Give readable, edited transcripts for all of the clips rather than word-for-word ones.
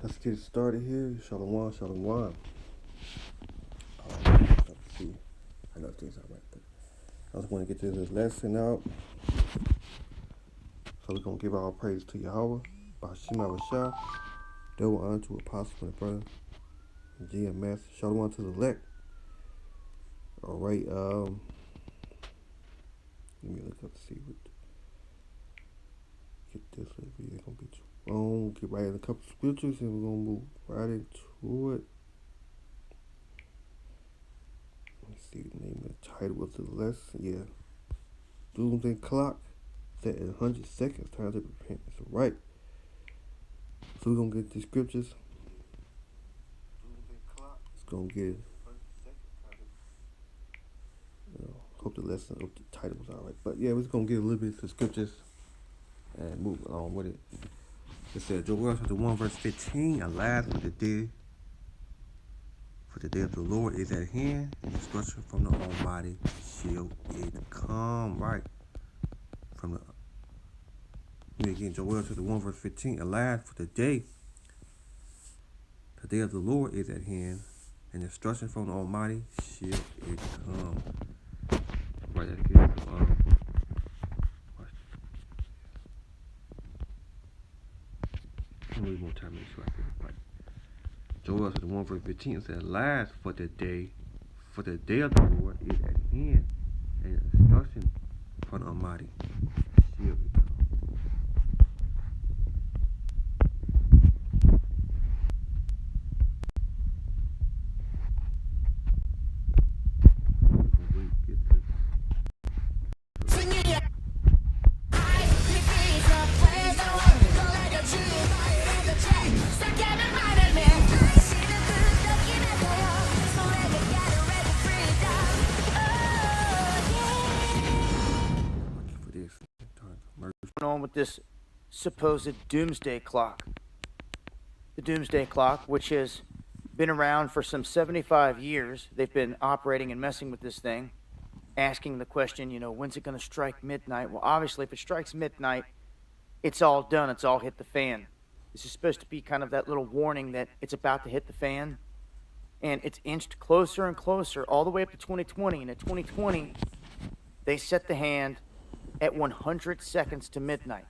Let's get started here. Shalom, shalom. Let's see. I know things are right there. I just want to get this lesson out. So we're going to give our praise to Yahweh, Bashima Rashah, double honor to Apostle and brother, and GMS. Shalom to the elect. Alright, let me look up to see what. Get this video. It's going to be too long. Get right in a couple scriptures and we're going to move right into it. Let's see the name of the title of the lesson. Yeah. Doomsday clock set at 100 seconds. Time to repent. That's right. So we're going to get the scriptures. It's going to get. Hope the lesson, hope the title was alright. But yeah, we're just going to get a little bit of the scriptures and move on with it. It said, Joel chapter 1 verse 15, alas, for the day of the Lord is at hand, and destruction from the Almighty shall it come. Right. From the again, Joel chapter 1 verse 15, alas, for the day of the Lord is at hand, and destruction from the Almighty shall it come. Right, that again. So, one more time, make sure I get it right. Joel chapter 1 verse 15 said, alas, for the day of the Lord is at hand, and destruction from the Almighty shall it come. On with this supposed doomsday clock. The doomsday clock, which has been around for some 75 years. They've been operating and messing with this thing, asking the question, when's it going to strike midnight? Well, obviously, if it strikes midnight, it's all done. It's all hit the fan. This is supposed to be kind of that little warning that it's about to hit the fan. And it's inched closer and closer all the way up to 2020. And at 2020, they set the hand at 100 seconds to midnight.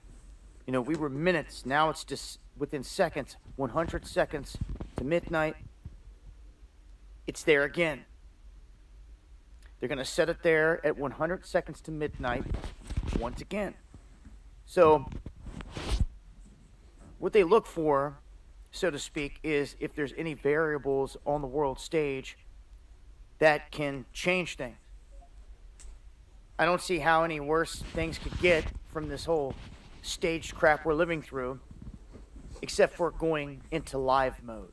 We were minutes. Now it's just within seconds. 100 seconds to midnight. It's there again. They're going to set it there at 100 seconds to midnight once again. So what they look for, so to speak, is if there's any variables on the world stage that can change things. I don't see how any worse things could get from this whole staged crap we're living through, except for going into live mode.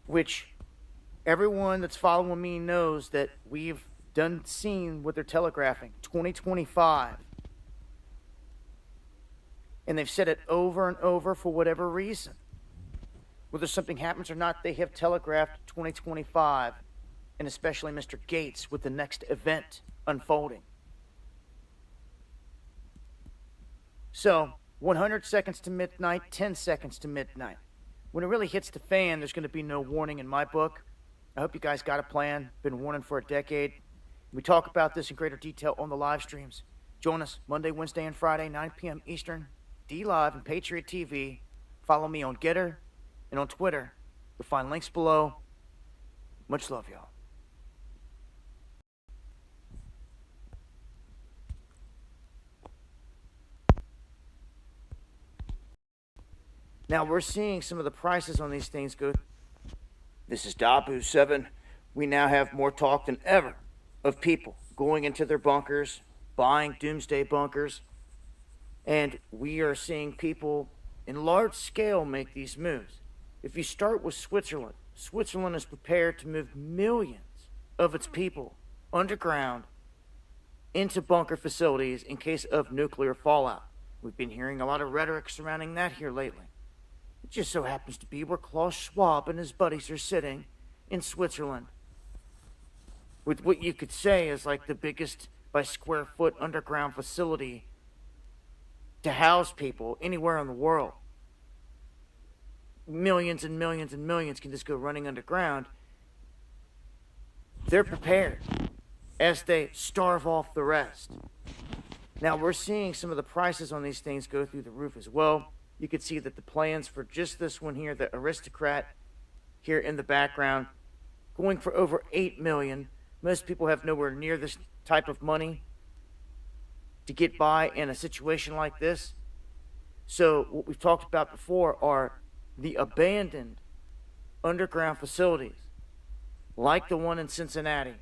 Which everyone that's following me knows that we've seen what they're telegraphing, 2025. And they've said it over and over for whatever reason. Whether something happens or not, they have telegraphed 2025. And especially Mr. Gates with the next event unfolding. So, 100 seconds to midnight, 10 seconds to midnight. When it really hits the fan, there's going to be no warning in my book. I hope you guys got a plan. Been warning for a decade. We talk about this in greater detail on the live streams. Join us Monday, Wednesday, and Friday, 9 p.m. Eastern, D-Live and Patriot TV. Follow me on Getter and on Twitter. You'll find links below. Much love, y'all. Now, we're seeing some of the prices on these things go. This is Dabu 7. We now have more talk than ever of people going into their bunkers, buying doomsday bunkers. And we are seeing people in large scale make these moves. If you start with Switzerland, Switzerland is prepared to move millions of its people underground into bunker facilities in case of nuclear fallout. We've been hearing a lot of rhetoric surrounding that here lately. It just so happens to be where Klaus Schwab and his buddies are sitting in Switzerland. With what you could say is like the biggest by square foot underground facility to house people anywhere in the world. millions and millions and millions can just go running underground, they're prepared as they starve off the rest. Now, we're seeing some of the prices on these things go through the roof as well. You can see that the plans for just this one here, the Aristocrat here in the background, going for over $8 million. Most people have nowhere near this type of money to get by in a situation like this. So what we've talked about before are the abandoned underground facilities, like the one in Cincinnati,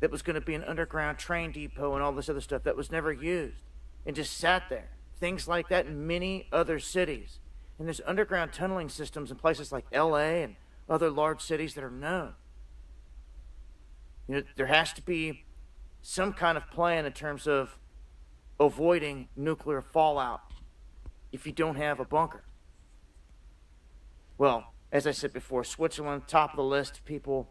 that was going to be an underground train depot and all this other stuff that was never used and just sat there. Things like that in many other cities. And there's underground tunneling systems in places like LA and other large cities that are known. You know, there has to be some kind of plan in terms of avoiding nuclear fallout if you don't have a bunker. Well, as I said before, Switzerland, top of the list of people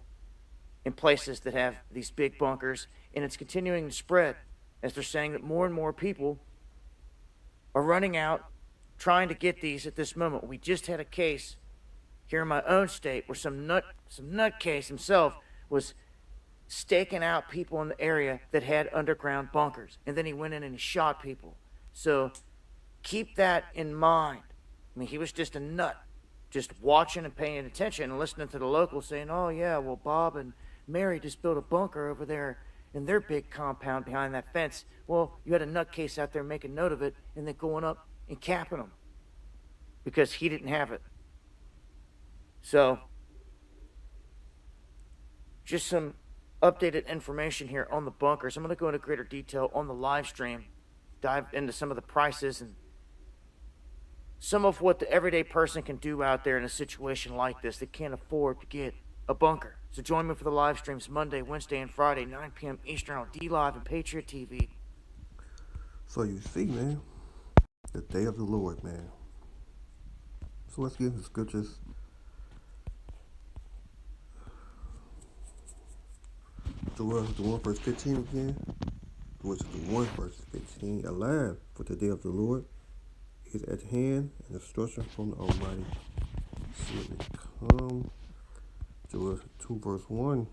in places that have these big bunkers, and it's continuing to spread as they're saying that more and more people are running out trying to get these at this moment. We just had a case here in my own state where some nutcase himself was staking out people in the area that had underground bunkers, and then he went in and he shot people. So keep that in mind. I mean, he was just a nut, just watching and paying attention and listening to the locals saying, oh yeah, well, Bob and Mary just built a bunker over there in their big compound behind that fence. Well, you had a nutcase out there making note of it and then going up and capping him because he didn't have it. So just some updated information here on the bunkers. I'm going to go into greater detail on the live stream, dive into some of the prices and some of what the everyday person can do out there in a situation like this that can't afford to get a bunker. So join me for the live streams Monday, Wednesday, and Friday, 9 p.m. Eastern on D-Live and Patriot TV. So you see, man, the day of the Lord, man. So let's get into the scriptures. Joel 1 verse 15 again. Joel 1 verse 15. Alive, for the day of the Lord is at hand, and destruction from the Almighty shall come. Joel 2 verse 1.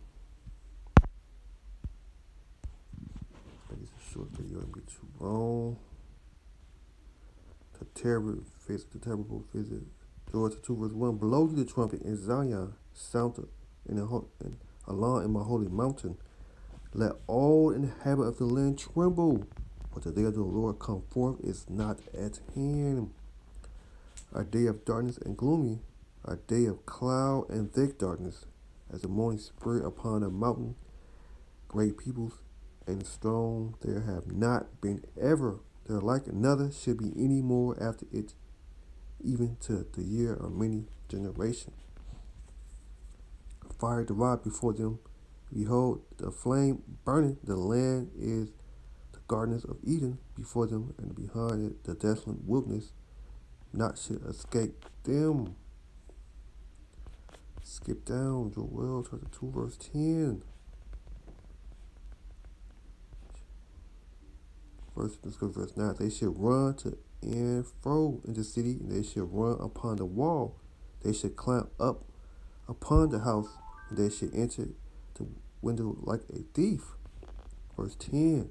This is a short video, don't be too long. The terrible visit. Joel 2 verse 1. Blow you the trumpet in Zion, sound in alarm in my holy mountain. Let all inhabitants of the land tremble, for the day of the Lord come forth is not at hand. A day of darkness and gloomy, a day of cloud and thick darkness, as the morning spread upon the mountain. Great peoples and strong there have not been ever. There like another should be any more after it, even to the year of many generations. Fire divided before them. Behold, the flame burning, the land is the gardens of Eden before them, and behind it the desolate wilderness. Not should escape them. Skip down, Joel chapter 2 verse 10. Verse 9. They shall run to and fro in the city, and they shall run upon the wall. They shall climb up upon the house, and they shall enter the window like a thief. Verse 10.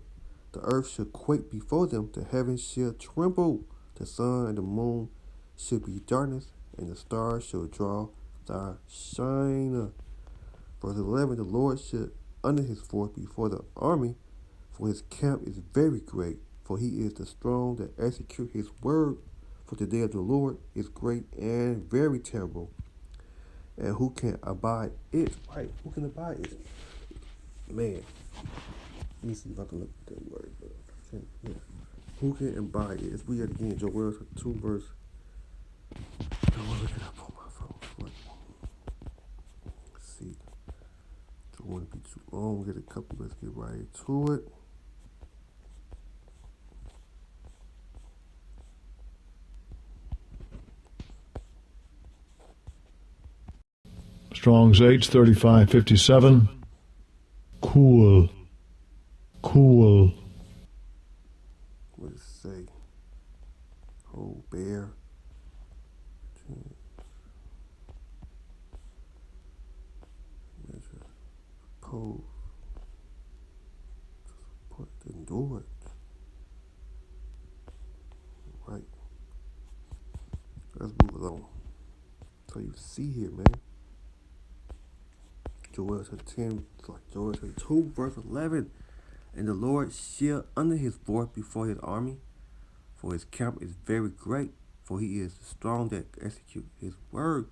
The earth shall quake before them, the heavens shall tremble, the sun and the moon shall be darkness, and the stars shall draw thy shine. Verse 11. The Lord shall under his force before the army, for his camp is very great, for he is the strong that execute his word. For the day of the Lord is great and very terrible. And who can abide it? Right, who can abide it? Man, let me see if I can look at that word. Yeah. Who can abide it? Let's read it again. Joel 2 verse. I want to look it up on my phone. Let's see. Don't want to be too long. Get a couple. Let's get right to it. Strong's H 3557. Cool. What does it say? Oh, bear. Lord. Right. Let's move along. So you see here, man. Joel chapter 10, Joel chapter 2, verse 11. And the Lord shall under his voice before his army, for his camp is very great, for he is strong that execute his word.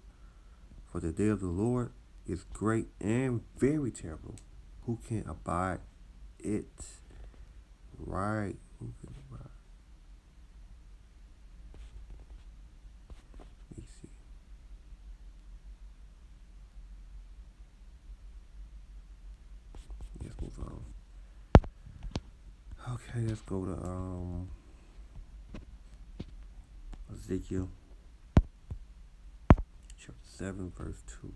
For the day of the Lord is great and very terrible. Who can abide it? Right. Who can abide? Let me see. Let's move on. Okay, let's go to Ezekiel chapter 7, verse 2.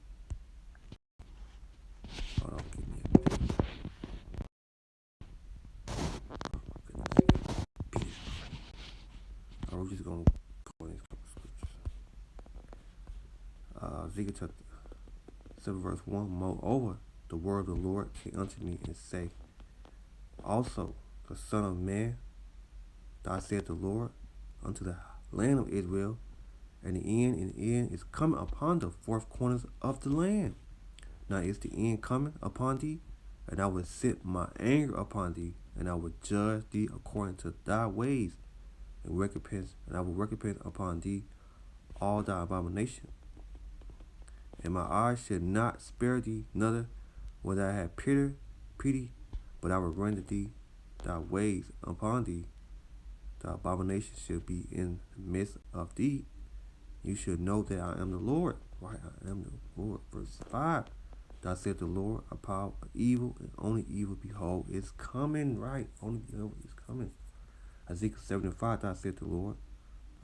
Hold on, give me a minute. Oh my goodness. We're just gonna go in these couple scriptures. Ezekiel chapter 7, verse 1. Moreover, the word of the Lord came unto me and say, also, the Son of Man, thou said the Lord, unto the land of Israel, and the end is coming upon the four corners of the land. Now is the end coming upon thee, and I will set my anger upon thee, and I will judge thee according to thy ways, and I will recompense upon thee all thy abomination. And my eyes shall not spare thee, neither will I have pity, but I will render thee thy ways upon thee. The abomination shall be in the midst of thee. You should know that I am the Lord. Right, I am the Lord. Verse 5. Thou said the Lord, a power of evil, and only evil, behold, is coming. Right, only evil is coming. Ezekiel 75. Thou said the Lord,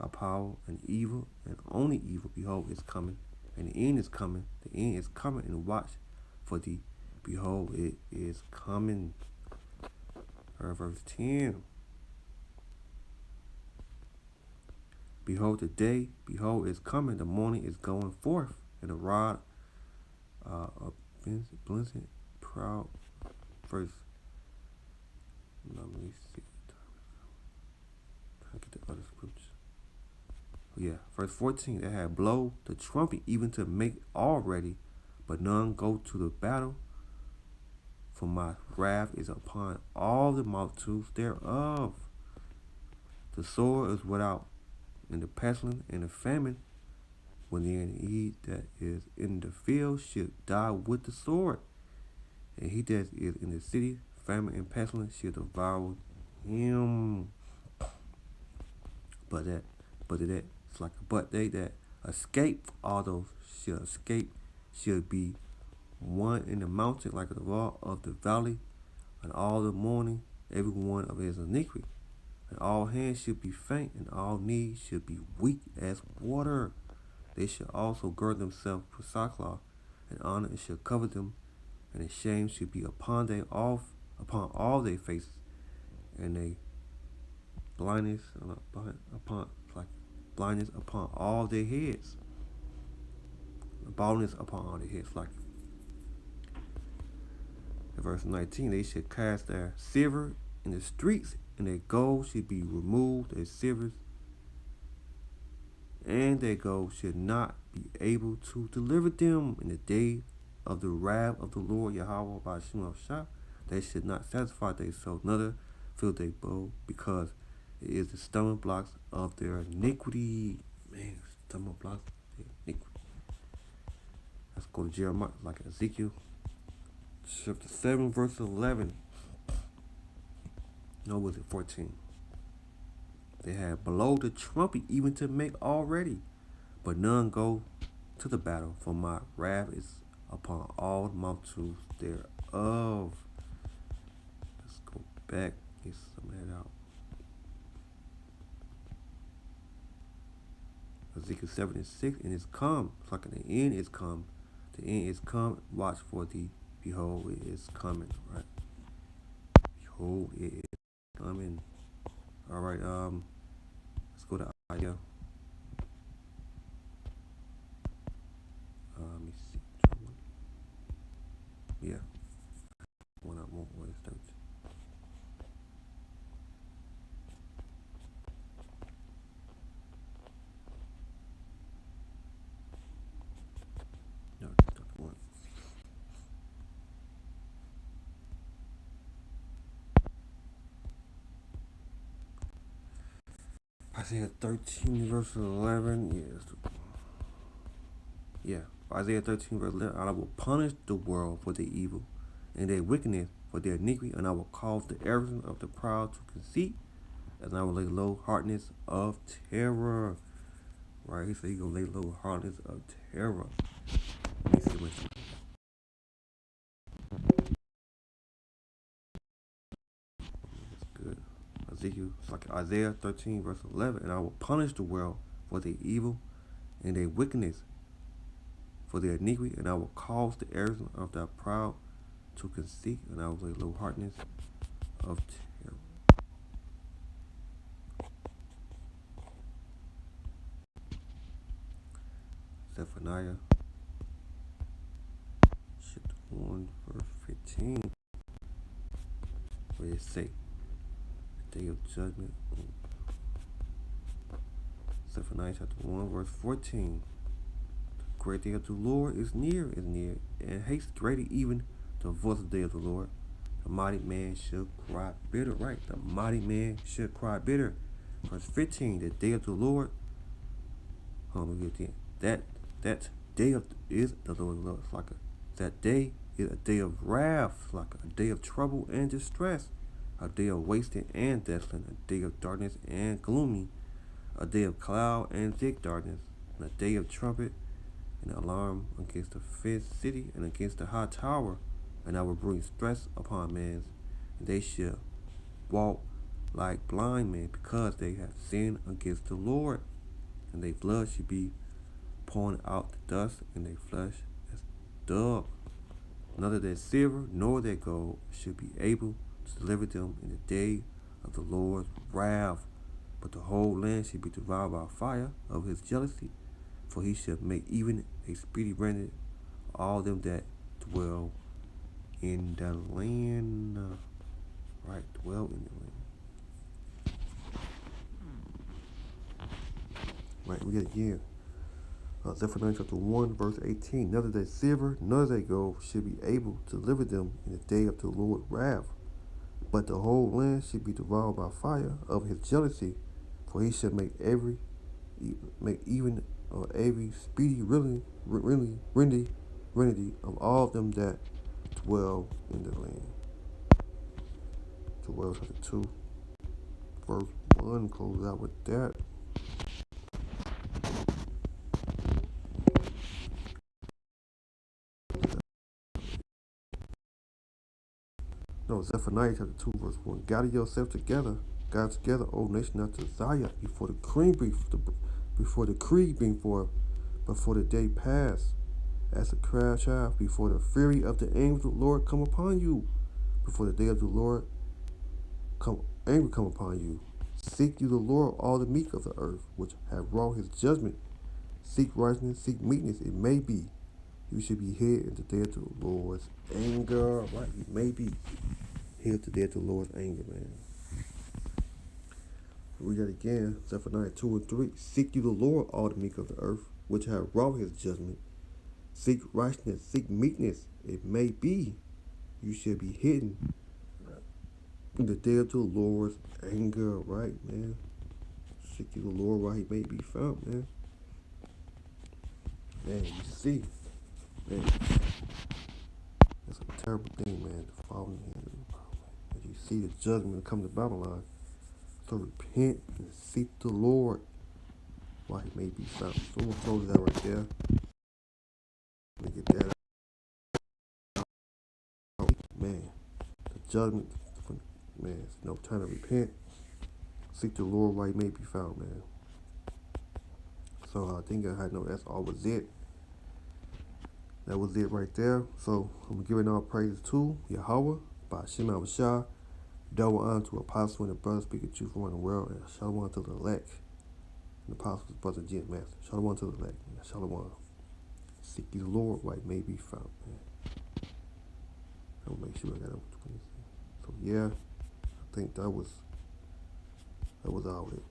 a power and evil, and only evil, behold, is coming. And the end is coming. The end is coming, and watch for thee. Behold, it is coming. Verse 10. Behold, the day, behold, is coming. The morning is going forth, and the rod of blessed, proud. Verse. Let me see. Trying to get the other scripture. Yeah, verse 14. They had blow the trumpet even to make all ready, but none go to the battle. For my wrath is upon all the multitudes thereof. The sword is without, and the pestilence and the famine. When he that is in the field should die with the sword, and he that is in the city, famine and pestilence shall devour him. But they that escape, all those shall escape, shall be one in the mountain like the wall of the valley, and all the morning every one of his iniquity. And all hands should be faint, and all knees should be weak as water. They shall also gird themselves with sackcloth, and honor shall cover them, and the shame should be upon all their faces, and they blindness upon all their heads, baldness upon all their heads. Like in verse 19, they should cast their silver in the streets, and their gold should be removed, their silvers and their gold should not be able to deliver them in the day of the wrath of the Lord Yahweh by Shem Shah. They should not satisfy themselves, neither fill their bowl, because it is the stumbling blocks of their iniquity. Man, stumbling blocks of their iniquity. Let's go to Jeremiah, like Ezekiel chapter 7, verse 11. No, was it 14? They had blow the trumpet even to make all ready, but none go to the battle, for my wrath is upon all multitudes thereof. Let's go back, get some of that out. Ezekiel 7:6, and it's come. It's like the end is come. The end is come. Watch for thee. Behold, it is coming. Right. Behold, it is coming. All right. Let's go to Isaiah. Let me see. Yeah. One I want. What is that? Isaiah 13 verse 11. Yeah. Isaiah 13 verse 11. I will punish the world for their evil and their wickedness for their iniquity, and I will cause the arrogance of the proud to conceit, and I will lay low hardness of terror. Right? He said he gonna lay low hardness of terror. Let me see what's good. It's like Isaiah 13 verse 11. And I will punish the world for their evil and their wickedness for their iniquity, and I will cause the arrogance of the proud to conceit, and I will lay low hardness of terror. Zephaniah chapter 1 verse 15, where it say, the day of judgment. Zephaniah chapter 1 verse 14. The great day of the Lord is near, and haste greater even the voice of the day of the Lord. The mighty man shall cry bitter, right? The mighty man shall cry bitter. Verse 15, the day of the Lord. Hold on, get again. That day is the Lord. It's like that day is a day of wrath, like a day of trouble and distress, a day of wasting and desolate, a day of darkness and gloomy, a day of cloud and thick darkness, and a day of trumpet and alarm against the fenced city and against the high tower. And I will bring stress upon men, and they shall walk like blind men, because they have sinned against the Lord, and their blood should be pouring out the dust, and their flesh as dust. Neither their silver nor their gold should be able to deliver them in the day of the Lord's wrath, but the whole land should be devoured by fire of his jealousy, for he shall make even a speedy remnant all them that dwell in the land. Right, dwell in the land. Right, we get it again. Zephaniah chapter 1 verse 18. Neither their silver nor their gold should be able to deliver them in the day of the Lord's wrath, but the whole land should be devoured by fire of his jealousy, for he shall make even every speedy remedy of all them that dwell in the land. Joel chapter 2 verse 1 close out with that. No, Zephaniah chapter 2 verse 1. Gather yourself together, O nation unto Zion, before the decree bring forth, before the day pass, as a crowd child, before the fury of the anger of the Lord come upon you, before the day of the Lord come upon you. Seek you the Lord, all the meek of the earth, which have wrought his judgment. Seek righteousness, seek meekness. It may be you should be hid in the day of the Lord's anger. Right? You may be hid in the day of the Lord's anger, man. We got again, Zephaniah 2 and 3. Seek you the Lord, all the meek of the earth, which have wrought his judgment. Seek righteousness, seek meekness. It may be you should be hidden in the day of the Lord's anger, right, man? Seek you the Lord while he may be found, man. Man, you see, man, that's a terrible thing, man, to fall in the hands of the power, man. As you see the judgment come to Babylon, so repent and seek the Lord while he may be found. So I'm going to close that right there. Let me get that out. Man, the judgment, man, it's no time to repent. Seek the Lord while he may be found, man. So I think I know that's all was it. That was it right there. So I'm giving all praises to Yahweh by Shema Bashar. Double honor to Apostle and the brother speaking truth around the world, and shalom to the elect. And the Apostle's brother Jim Master. Shalom to the elect. And shalom. Seek the Lord while he may be found, man. I'll make sure I got up 20. So yeah, I think that was all it.